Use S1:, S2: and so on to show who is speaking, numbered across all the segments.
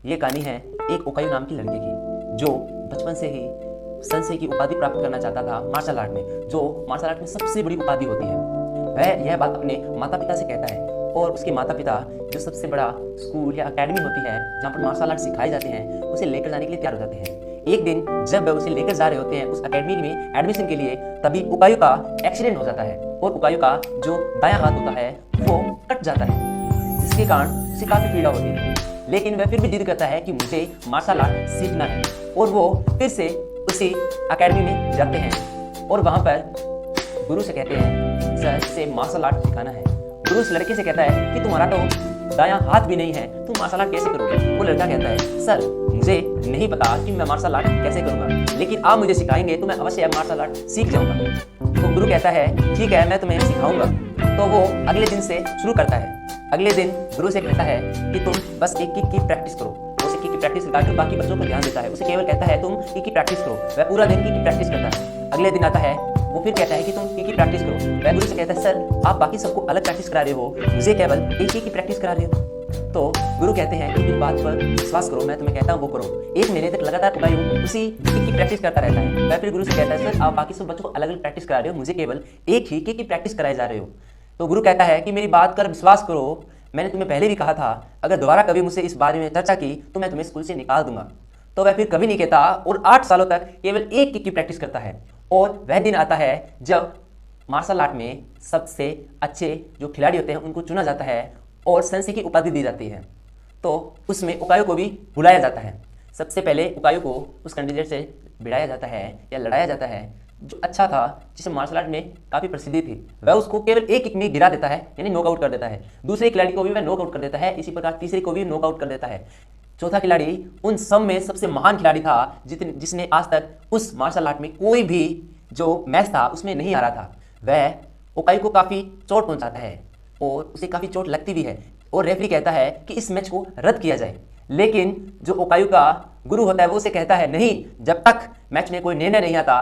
S1: ये कहानी है एक ओकायू नाम की लड़के की जो बचपन से ही सेंसेई की उपाधि प्राप्त करना चाहता था मार्शल आर्ट में, जो मार्शल आर्ट में सबसे बड़ी उपाधि होती है। वह यह बात अपने माता पिता से कहता है और उसके माता पिता जो सबसे बड़ा स्कूल या अकेडमी होती है जहाँ पर मार्शल आर्ट सिखाए जाते हैं उसे लेकर जाने के लिए तैयार हो जाते हैं। एक दिन जब वह उसे लेकर जा रहे होते हैं उस अकेडमी में एडमिशन के लिए, तभी उकायू का एक्सीडेंट हो जाता है और उकायू का जो दायां हाथ होता है वो कट जाता है, जिसके कारण उसे काफी पीड़ा होती है। लेकिन वह फिर भी जिद करता है कि मुझे मार्शल आर्ट सीखना है और वो फिर से उसी अकेडमी में जाते हैं और वहां पर गुरु से कहते हैं सर इसे मार्शल आर्ट सिखाना है। गुरु उस लड़के से कहता है कि तुम्हारा तो दायां हाथ भी नहीं है, तुम मार्शल आर्ट कैसे करोगे? वो लड़का कहता है सर मुझे नहीं पता कि मैं मार्शल आर्ट कैसे करूंगा, लेकिन आप मुझे सिखाएंगे तो मैं अवश्य मार्शल आर्ट सीख जाऊंगा। तो गुरु कहता है ठीक है मैं तुम्हें सिखाऊंगा। तो वो अगले दिन से शुरू करता है। अगले दिन गुरु से कहता है कि तुम बस एक किक की प्रैक्टिस करो। उसे किक की प्रैक्टिस करके बाकी बच्चों पर ध्यान देता है, उसे केवल कहता है तुम किक की प्रैक्टिस करो। वह पूरा दिन किक की प्रैक्टिस करता है। अगले दिन आता है, वो फिर कहता है कि तुम किक की प्रैक्टिस करो। वह गुरु से कहता है सर आप बाकी सबको अलग प्रैक्टिस करा रहे हो, मुझे केवल एक ही की प्रैक्टिस करा रहे हो। तो गुरु कहते हैं कि मेरी बात पर विश्वास करो, मैं तुम्हें कहता हूँ वो करो। एक महीने तक लगातार उकायू उसी किक की प्रैक्टिस करता रहता है। वह फिर गुरु से कहता है सर आप बाकी सब बच्चों को अलग अलग प्रैक्टिस करा रहे हो, मुझे केवल एक ही किक की प्रैक्टिस कराए जा रहे हो। तो गुरु कहता है कि मेरी बात कर विश्वास करो, मैंने तुम्हें पहले भी कहा था अगर दोबारा कभी मुझसे इस बारे में चर्चा की तो मैं तुम्हें स्कूल से निकाल दूंगा। तो वह फिर कभी नहीं कहता और 8 सालों तक केवल एक किक की प्रैक्टिस करता है। और वह दिन आता है जब मार्शल आर्ट में सबसे अच्छे जो खिलाड़ी होते हैं उनको चुना जाता है और सेंसेई की उपाधि दी जाती है। तो उसमें उकायू को भी बुलाया जाता है। सबसे पहले उकायू को उस कैंडिडेट से भिड़ाया जाता है या लड़ाया जाता है जो अच्छा था, जिसे मार्शल आर्ट में काफ़ी प्रसिद्धि थी। वह उसको केवल एक किक में गिरा देता है, यानी नॉकआउट कर देता है। दूसरे खिलाड़ी को भी वह नॉकआउट कर देता है, इसी प्रकार तीसरे को भी नॉकआउट कर देता है। चौथा खिलाड़ी उन सब में सबसे महान खिलाड़ी था जिसने आज तक उस मार्शल आर्ट में कोई भी जो मैच था उसमें नहीं हारा था। वह उकायू को काफ़ी चोट पहुंचाता है और उसे काफ़ी चोट लगती भी है और रेफरी कहता है कि इस मैच को रद्द किया जाए। लेकिन जो उकायू का गुरु होता है वो उसे कहता है नहीं, जब तक मैच में कोई निर्णय नहीं आता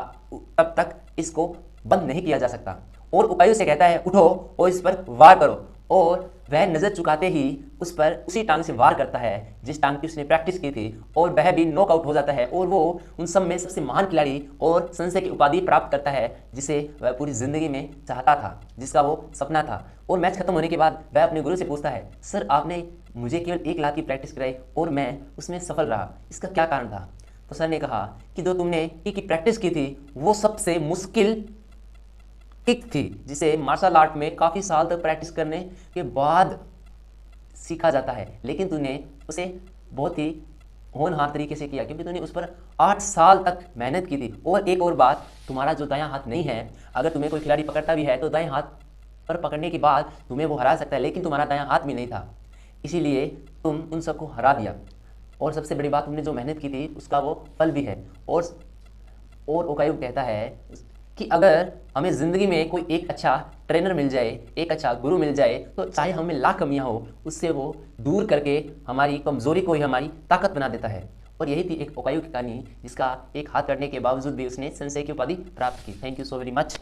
S1: तब तक इसको बंद नहीं किया जा सकता। और उकायू से कहता है उठो और इस पर वार करो। और वह नजर चुकाते ही उस पर उसी टांग से वार करता है जिस टांग की उसने प्रैक्टिस की थी और वह भी नॉकआउट हो जाता है और वो उन सब में सबसे महान खिलाड़ी और सेंसेई की उपाधि प्राप्त करता है जिसे वह पूरी जिंदगी में चाहता था, जिसका वो सपना था। और मैच खत्म होने के बाद वह अपने गुरु से पूछता है सर आपने मुझे केवल 1 लाख की प्रैक्टिस कराई और मैं उसमें सफल रहा, इसका क्या कारण था? तो सर ने कहा कि जो तुमने किक की प्रैक्टिस की थी वो सबसे मुश्किल किक थी जिसे मार्शल आर्ट में काफ़ी साल तक प्रैक्टिस करने के बाद सीखा जाता है, लेकिन तूने उसे बहुत ही होनहार तरीके से किया क्योंकि तूने उस पर 8 साल तक मेहनत की थी। और एक और बात, तुम्हारा जो दायां हाथ नहीं है, अगर तुम्हें कोई खिलाड़ी पकड़ता भी है तो दाएं हाथ पर पकड़ने के बाद तुम्हें वो हरा सकता है, लेकिन तुम्हारा दायां हाथ भी नहीं था, इसीलिए तुम उन सबको हरा दिया। और सबसे बड़ी बात, तुमने जो मेहनत की थी उसका वो फल भी है। और उकायू कहता है कि अगर हमें ज़िंदगी में कोई एक अच्छा ट्रेनर मिल जाए, एक अच्छा गुरु मिल जाए, तो चाहे हमें लाख कमियां हो उससे वो दूर करके हमारी कमज़ोरी को ही हमारी ताकत बना देता है। और यही थी एक उकायू की कहानी जिसका एक हाथ कटने के बावजूद भी उसने सेंसेई की उपाधि प्राप्त की। Thank you so very much.